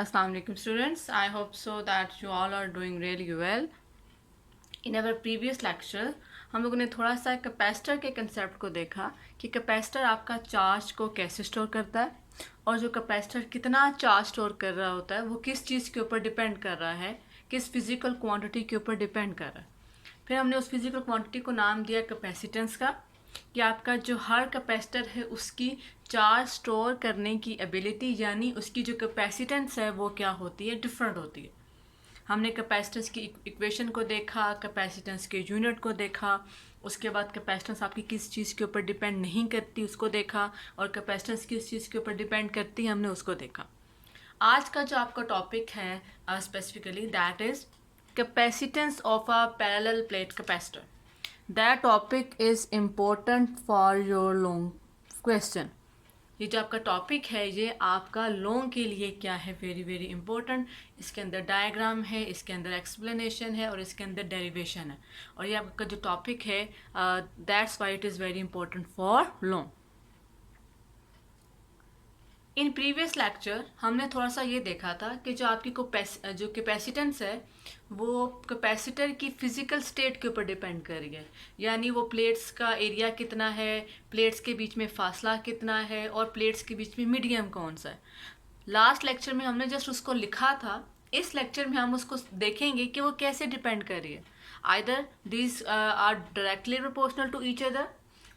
Assalamu alaikum students. I hope so that you all are doing really well. In our previous lecture हम लोगों ने थोड़ा सा capacitor के कंसेप्ट को देखा कि कैपेसिटर आपका चार्ज को कैसे स्टोर करता है और जो कैपेसिटर कितना चार्ज स्टोर कर रहा होता है वो किस चीज़ के ऊपर डिपेंड कर रहा है, किस फिजिकल क्वांटिटी के ऊपर डिपेंड कर रहा है। फिर हमने उस फिजिकल क्वांटिटी को नाम दिया कैपेसिटेंस का, कि आपका जो हर कैपेसिटर है उसकी चार्ज स्टोर करने की एबिलिटी यानी उसकी जो कैपेसिटेंस है वो क्या होती है, डिफरेंट होती है। हमने कैपेसिटेंस की इक्वेशन को देखा, कैपेसिटेंस के यूनिट को देखा, उसके बाद कैपेसिटेंस आपकी किस चीज़ के ऊपर डिपेंड नहीं करती उसको देखा, और कैपेसिटेंस किस चीज़ के ऊपर डिपेंड करती है हमने उसको देखा। आज का जो आपका टॉपिक है specifically that is capacitance of a parallel plate capacitor. That topic is important for your long question. ये जो आपका टॉपिक है ये आपका लॉन्ग के लिए क्या है, वेरी वेरी इंपॉर्टेंट। इसके अंदर डायग्राम है, इसके अंदर एक्सप्लेनेशन है और इसके अंदर डेरिवेशन है, और ये आपका जो टॉपिक है that's why it is very important for long. In previous lecture हमने थोड़ा सा ये देखा था कि जो आपकी जो कैपेसिटेंस है वो कैपेसिटर की फिजिकल स्टेट के ऊपर डिपेंड कर रही है, यानी वो प्लेट्स का एरिया कितना है, प्लेट्स के बीच में फासला कितना है और प्लेट्स के बीच में मीडियम कौन सा है। लास्ट लेक्चर में हमने जस्ट उसको लिखा था, इस लेक्चर में हम उसको देखेंगे कि वो कैसे डिपेंड कर रही है। Either these are directly proportional to each other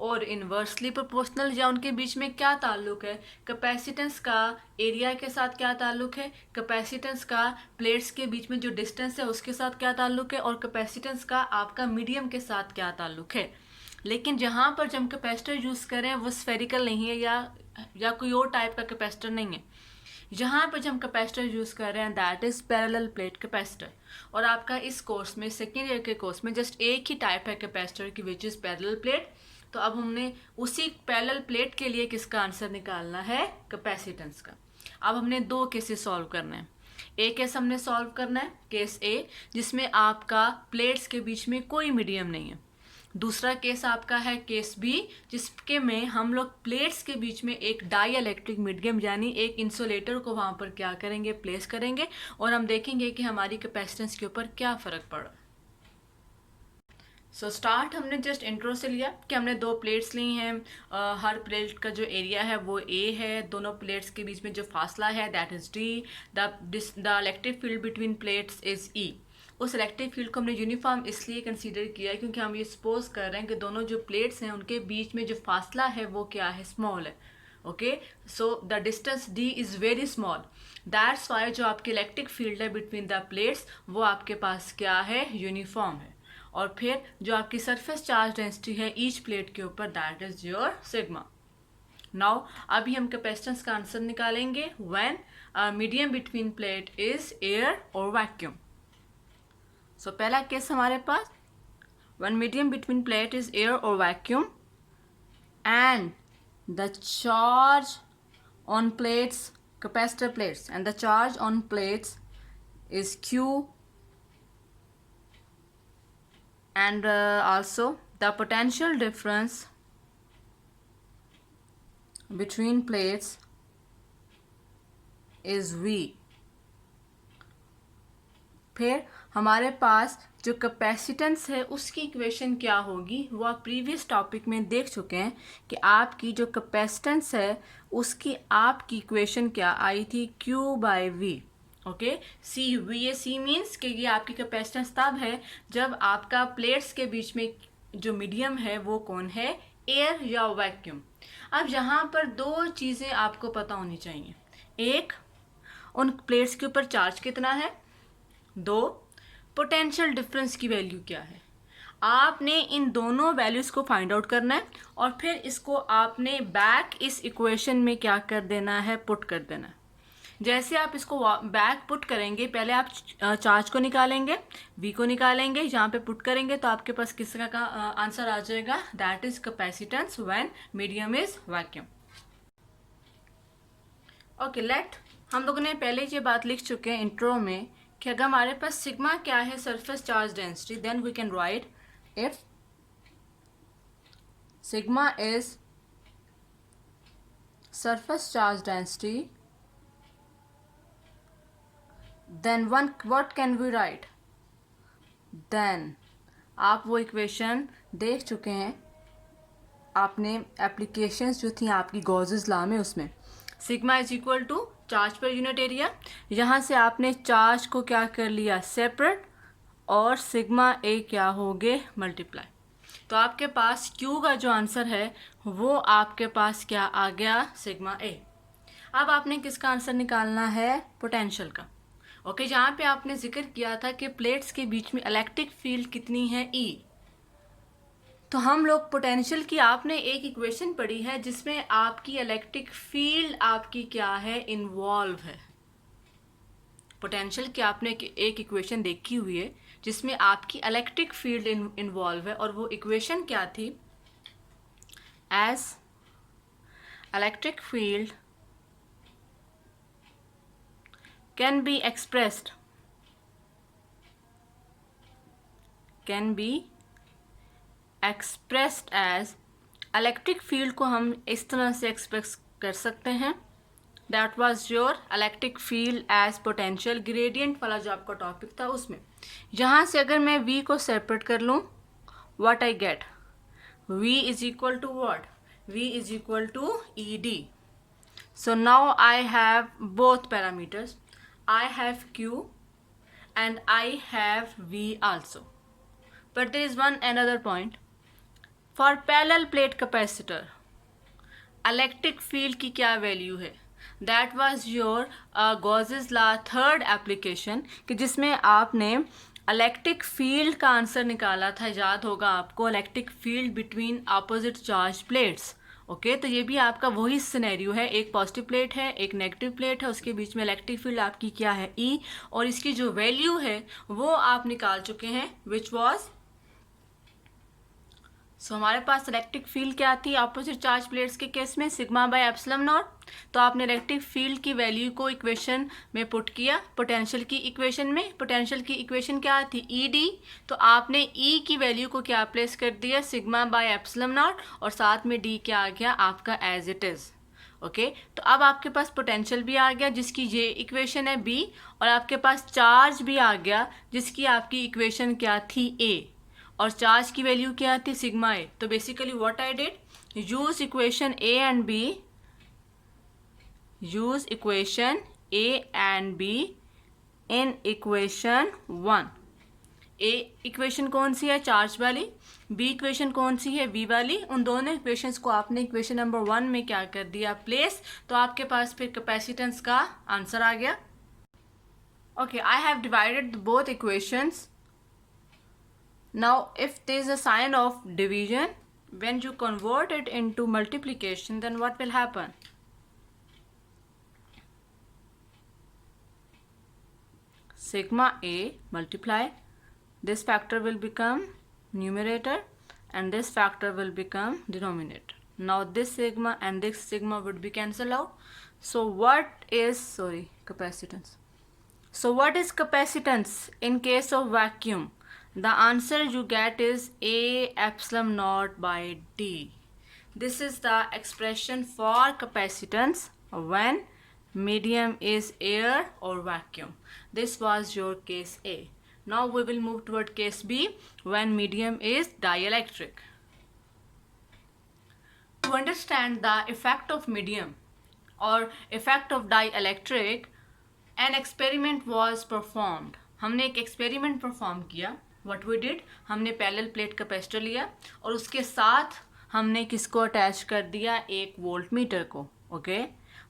और इन्वर्सली प्रोपोर्शनल, या उनके बीच में क्या ताल्लुक है, कैपेसिटेंस का एरिया के साथ क्या ताल्लुक है, कैपेसिटेंस का प्लेट्स के बीच में जो डिस्टेंस है उसके साथ क्या ताल्लुक है, और कैपेसिटेंस का आपका मीडियम के साथ क्या ताल्लुक है। लेकिन जहाँ पर जब हम कैपेसिटर यूज़ करें वो स्फेरिकल नहीं है या कोई और टाइप का कैपेसिटर नहीं है। जहाँ पर जब हम कैपेसिटर यूज़ कर रहे हैं that is parallel plate capacitor. और आपका इस कोर्स में सेकेंड ईयर के कोर्स में जस्ट एक ही टाइप है कैपेसिटर की विच इज़ पैरेलल प्लेट। तो अब हमने उसी पैरेलल प्लेट के लिए किसका आंसर निकालना है, कैपेसिटेंस का। अब हमने दो केसेस सॉल्व करने हैं। एक केस हमने सॉल्व करना है केस ए, जिसमें आपका प्लेट्स के बीच में कोई मीडियम नहीं है। दूसरा केस आपका है केस बी, जिसके में हम लोग प्लेट्स के बीच में एक डाई इलेक्ट्रिक मीडियम यानी एक इंसुलेटर को वहाँ पर क्या करेंगे, प्लेस करेंगे, और हम देखेंगे कि हमारी कैपेसिटेंस के ऊपर क्या फ़र्क पड़ा। स्टार्ट हमने जस्ट इंट्रो से लिया कि हमने दो प्लेट्स ली हैं, हर प्लेट का जो एरिया है वो ए है, दोनों प्लेट्स के बीच में जो फासला है that is D, the electric field between plates is E. उस इलेक्ट्रिक फील्ड को हमने यूनिफॉर्म इसलिए कंसीडर किया क्योंकि हम ये सपोज कर रहे हैं कि दोनों जो प्लेट्स हैं उनके बीच में जो फासला है वो क्या है, स्मॉल है। Okay, so the distance D is very small, that's why जो आपकी इलेक्ट्रिक फील्ड है बिटवीन द प्लेट्स वो आपके पास क्या है, यूनिफॉर्म है। और फिर जो आपकी सरफेस चार्ज डेंसिटी है ईच प्लेट के ऊपर that is your sigma. Now अभी हम कैपेसिटेंस का आंसर निकालेंगे when medium between plate is air और वैक्यूम। सो पहला केस हमारे पास when medium between plate is air और vacuum and the charge on plates, capacitor plates, and the charge on plates is Q, and also the potential difference between plates is V। फिर हमारे पास जो capacitance है उसकी equation क्या होगी वो आप प्रीवियस टॉपिक में देख चुके हैं कि आपकी जो कैपेसिटेंस है उसकी आपकी इक्वेशन क्या आई थी, Q by V. Okay, C V, ये सी मीन्स कि ये आपकी कैपेसिटेंस तब है जब आपका प्लेट्स के बीच में जो मीडियम है वो कौन है, एयर या वैक्यूम। अब यहाँ पर दो चीज़ें आपको पता होनी चाहिए, एक उन प्लेट्स के ऊपर चार्ज कितना है, दो पोटेंशियल डिफरेंस की वैल्यू क्या है। आपने इन दोनों वैल्यूज़ को फाइंड आउट करना है और फिर इसको आपने बैक इस इक्वेशन में क्या कर देना है, पुट कर देना है। जैसे आप इसको बैक पुट करेंगे, पहले आप चार्ज को निकालेंगे, वी को निकालेंगे, यहाँ पे पुट करेंगे तो आपके पास किस तरह का आंसर आ जाएगा, that is capacitance when medium is vacuum. Okay, let हम लोगों ने पहले ये बात लिख चुके हैं इंट्रो में कि अगर हमारे पास सिग्मा क्या है, surface charge density, then we can write if sigma is surface charge density then what can we write, then आप वो इक्वेशन देख चुके हैं, आपने एप्लीकेशंस जो थी आपकी गॉसेस लॉ में, उसमें sigma is equal to charge per unit area, यहाँ से आपने चार्ज को क्या कर लिया सेपरेट, और सिग्मा ए क्या हो गए मल्टीप्लाई। तो आपके पास Q का जो आंसर है वो आपके पास क्या आ गया सिग्मा ए। अब आपने किसका आंसर निकालना है, पोटेंशियल का। ओके, जहाँ पे आपने जिक्र किया था कि प्लेट्स के बीच में इलेक्ट्रिक फील्ड कितनी है E, तो हम लोग पोटेंशियल की आपने एक इक्वेशन पढ़ी है जिसमें आपकी इलेक्ट्रिक फील्ड आपकी क्या है, इन्वॉल्व है। पोटेंशियल की आपने एक इक्वेशन देखी हुई है जिसमें आपकी इलेक्ट्रिक फील्ड इन्वॉल्व है, और वो इक्वेशन क्या थी, as electric field can be expressed as, electric field को हम इस तरह से एक्सप्रेस कर सकते हैं, that was your electric field as potential gradient वाला जो आपका टॉपिक था उसमें। यहाँ से अगर मैं V को सेपरेट कर लूँ, what I get, V is equal to what, V is equal to ED। So now I have both parameters, I have Q and I have V also. But there is another point. For parallel plate capacitor, electric field की क्या value है, that was your Gauss's law third application, कि जिसमें आपने electric field का answer निकाला था, याद होगा आपको, electric field between opposite charge plates. Okay, तो ये भी आपका वही सिनेरियो है, एक पॉजिटिव प्लेट है एक नेगेटिव प्लेट है, उसके बीच में इलेक्ट्रिक फील्ड आपकी क्या है E, और इसकी जो वैल्यू है वो आप निकाल चुके हैं, विच वॉज, सो हमारे पास इलेक्ट्रिक फील्ड क्या थी अपोजिट चार्ज प्लेट्स के केस में, सिग्मा बाय एप्सिलॉन नॉट। तो आपने इलेक्ट्रिक फील्ड की वैल्यू को इक्वेशन में पुट किया, पोटेंशियल की इक्वेशन में, पोटेंशियल की इक्वेशन क्या थी ED, तो आपने E की वैल्यू को क्या प्लेस कर दिया, सिग्मा बाय एप्सिलॉन नॉट, और साथ में D क्या आ गया आपका एज इट इज़। ओके, तो अब आपके पास पोटेंशियल भी आ गया जिसकी ये इक्वेशन है B, और आपके पास चार्ज भी आ गया जिसकी आपकी इक्वेशन क्या थी A, और चार्ज की वैल्यू क्या थी सिग्मा ए। तो basically what I did, use equation A and B, use equation A and B in equation 1। A equation कौन सी है, चार्ज वाली, B इक्वेशन कौन सी है, V वाली, उन दोनों इक्वेशंस को आपने इक्वेशन नंबर 1 में क्या कर दिया, प्लेस। तो आपके पास फिर कैपेसिटेंस का आंसर आ गया। Okay, I have divided both equations. Now if there is a sign of division, when you convert it into multiplication, then what will happen? Sigma A multiply, this factor will become numerator and this factor will become denominator. Now this sigma and this sigma would be cancelled out. So what is, capacitance. So what is capacitance in case of vacuum? The answer you get is A epsilon naught by D. This is the expression for capacitance when medium is air or vacuum. This was your case A. Now we will move toward case B when medium is dielectric. To understand the effect of medium or effect of dielectric, an experiment was performed. हमने एक experiment perform किया। What we did, हमने parallel plate capacitor लिया और उसके साथ हमने किसको अटैच कर दिया, एक वोल्ट मीटर को। ओके,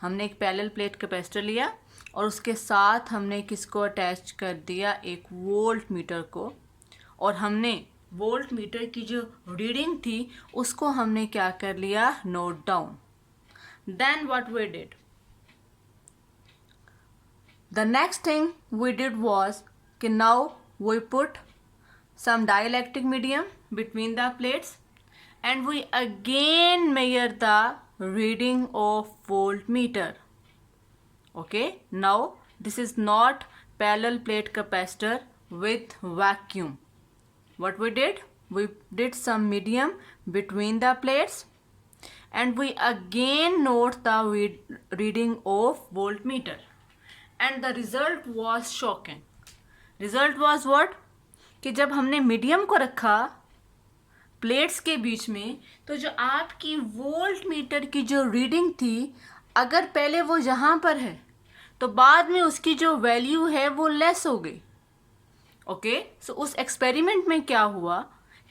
हमने एक पैरेलल प्लेट कैपेसिटर लिया और उसके साथ हमने किसको अटैच कर दिया, एक वोल्ट मीटर को, और हमने वोल्ट मीटर की जो रीडिंग थी उसको हमने क्या कर लिया, note down. Then what we did, the next thing we did was कि now we put some dielectric medium between the plates and we again measure the reading of voltmeter. Okay, now this is not parallel plate capacitor with vacuum. What we did some medium between the plates and we again note the reading of voltmeter. And the result was shocking. Result was what, कि जब हमने medium को रखा plates के बीच में, तो जो आपकी वोल्ट मीटर की जो रीडिंग थी, अगर पहले वो यहाँ पर है तो बाद में उसकी जो वैल्यू है वो लेस हो गई। ओके, सो उस एक्सपेरिमेंट में क्या हुआ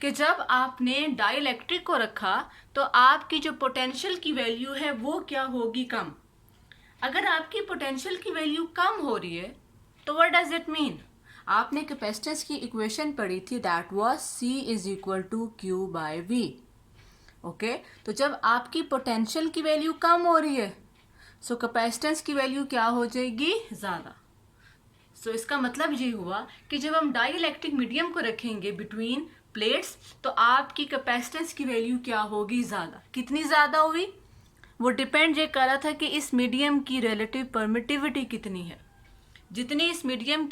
कि जब आपने डाइलेक्ट्रिक को रखा तो आपकी जो पोटेंशियल की वैल्यू है वो क्या होगी, कम। अगर आपकी पोटेंशियल की वैल्यू कम हो रही है तो व्हाट डज इट मीन, आपने कैपेसिटेंस की इक्वेशन पढ़ी थी, that was C is equal to Q by V। Okay, तो जब आपकी पोटेंशियल की वैल्यू कम हो रही है सो कैपेसिटेंस की वैल्यू क्या हो जाएगी, ज़्यादा। सो इसका मतलब ये हुआ कि जब हम डाइलेक्ट्रिक मीडियम को रखेंगे बिटवीन प्लेट्स तो आपकी कैपेसिटेंस की वैल्यू क्या होगी, ज़्यादा। कितनी ज़्यादा होगी, वो डिपेंड ये कर रहा था कि इस मीडियम की रिलेटिव परमिटिविटी कितनी है। जितनी इस मीडियम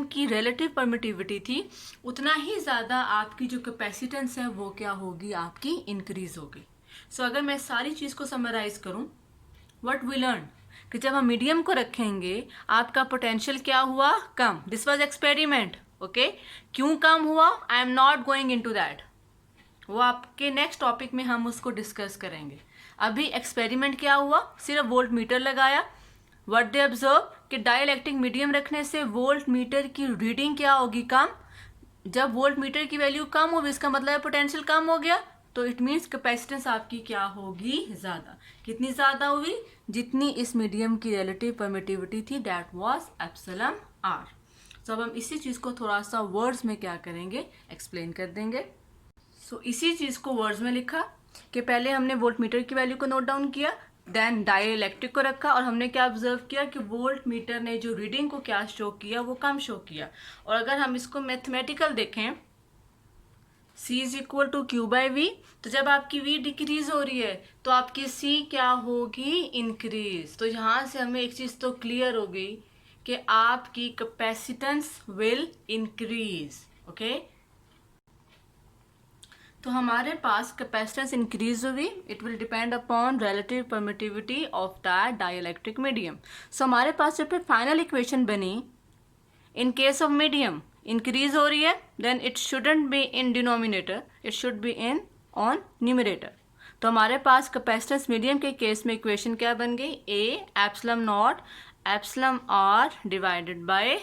की रिलेटिव परमिटिविटी थी, उतना ही ज़्यादा आपकी जो कैपेसिटेंस है वो क्या होगी, आपकी इंक्रीज होगी। सो अगर मैं सारी चीज़ को समराइज करूं, व्हाट वी लर्न, कि जब हम मीडियम को रखेंगे आपका पोटेंशियल क्या हुआ, कम। This was experiment. ओके, क्यों कम हुआ, I am not going into that, वो आपके नेक्स्ट टॉपिक में हम उसको डिस्कस करेंगे। अभी एक्सपेरिमेंट क्या हुआ, सिर्फ वोल्ट मीटर लगाया। व्हाट दे ऑब्जर्व कि डाइलेक्ट्रिक मीडियम रखने से वोल्ट मीटर की रीडिंग क्या होगी, कम। जब वोल्ट मीटर की वैल्यू कम होगी इसका मतलब पोटेंशियल कम हो गया, तो इट मीन्स कैपेसिटेंस आपकी क्या होगी, ज़्यादा। कितनी ज़्यादा होगी, जितनी इस मीडियम की रिलेटिव परमिटिविटी थी, दैट वाज एप्सिलॉन R। तो अब हम इसी चीज़ को थोड़ा सा वर्ड्स में क्या करेंगे, एक्सप्लेन कर देंगे। सो इसी चीज़ को वर्ड्स में लिखा कि पहले हमने वोल्ट मीटर की वैल्यू को नोट डाउन किया, देन डाइलेक्ट्रिक को रखा, और हमने क्या ऑब्जर्व किया कि वोल्ट मीटर ने जो रीडिंग को क्या शो किया, वो कम शो किया। और अगर हम इसको मैथमेटिकल देखें, C is equal to Q by V, तो जब आपकी V डिक्रीज हो रही है तो आपकी C क्या होगी, इंक्रीज। तो यहाँ से हमें एक चीज़ तो क्लियर हो गई कि आपकी कैपेसिटेंस विल इंक्रीज। ओके, तो हमारे पास कैपेसिटेंस इंक्रीज हुई, it will depend upon relative permittivity of that dielectric medium. So हमारे पास जब फाइनल इक्वेशन बनी, in case of medium increase हो रही है, then it shouldn't be in denominator, it should be in on numerator. तो हमारे पास कैपेसिटेंस मीडियम के केस में इक्वेशन क्या बन गई, A epsilon naught epsilon R divided by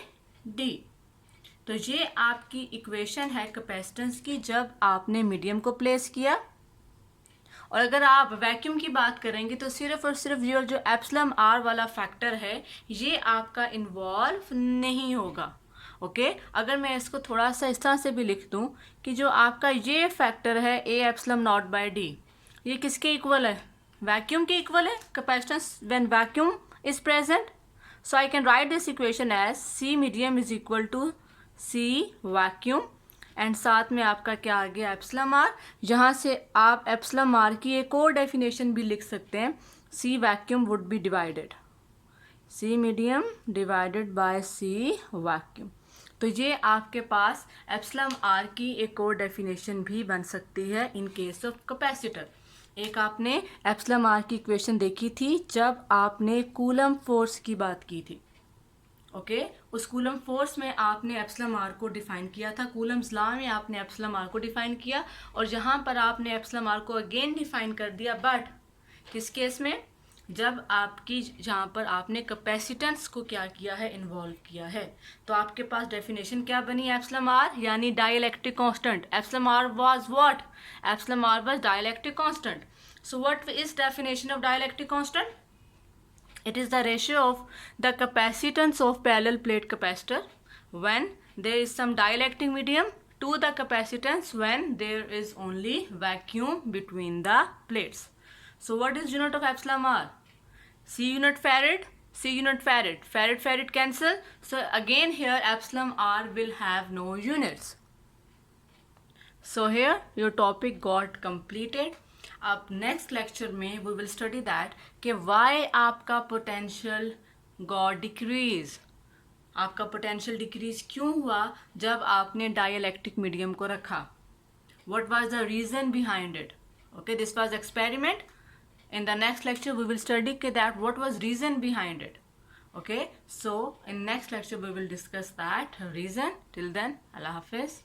D। तो ये आपकी इक्वेशन है कैपेसिटेंस की जब आपने मीडियम को प्लेस किया। और अगर आप वैक्यूम की बात करेंगे तो सिर्फ और सिर्फ ये जो एप्सिलॉन R वाला फैक्टर है ये आपका इन्वॉल्व नहीं होगा। ओके, अगर मैं इसको थोड़ा सा इस तरह से भी लिख दूं कि जो आपका ये फैक्टर है A epsilon naught by D, ये किसके इक्वल है, वैक्यूम के इक्वल है, capacitance when vacuum is present. So I can write this equation as C medium is equal to C vacuum, and साथ में आपका क्या आ गया, एप्सिलॉन R। यहाँ से आप एप्सिलॉन R की एक और डेफिनेशन भी लिख सकते हैं, C vacuum would be divided, C medium divided by C vacuum. तो ये आपके पास एप्सिलॉन R की एक और डेफिनेशन भी बन सकती है इन केस ऑफ कैपेसिटर। एक आपने एप्सिलॉन R की इक्वेशन देखी थी जब आपने कूलम फोर्स की बात की थी। ओके, उस कूलम फोर्स में आपने एप्सिलॉन R को डिफाइन किया था, कूलम्स लॉ में आपने एप्सिलॉन R को डिफाइन किया, और यहाँ पर आपने एप्सिलॉन R को अगेन डिफाइन कर दिया, बट किस केस में, जब आपकी जहाँ पर आपने कैपेसिटेंस को क्या किया है, इन्वॉल्व किया है। तो आपके पास डेफिनेशन क्या बनी, एप्सिलॉन R यानी dielectric constant. Epsilon R was what, epsilon R was dielectric constant. So what is definition of dielectric constant, it is the ratio of the capacitance of parallel plate capacitor when there is some dielectric medium to the capacitance when there is only vacuum between the plates. So what is unit of epsilon R? C unit farad, C unit farad, farad cancel. So again here epsilon R will have no units. So here your topic got completed. अब next lecture में we will study that कि Y आपका potential got decrease, आपका potential decrease क्यों हुआ जब आपने dielectric medium को रखा, what was the reason behind it. Okay, this was experiment In the next lecture we will study that what was reason behind it. Okay, so in next lecture we will discuss that reason. Till then, Allah Hafiz.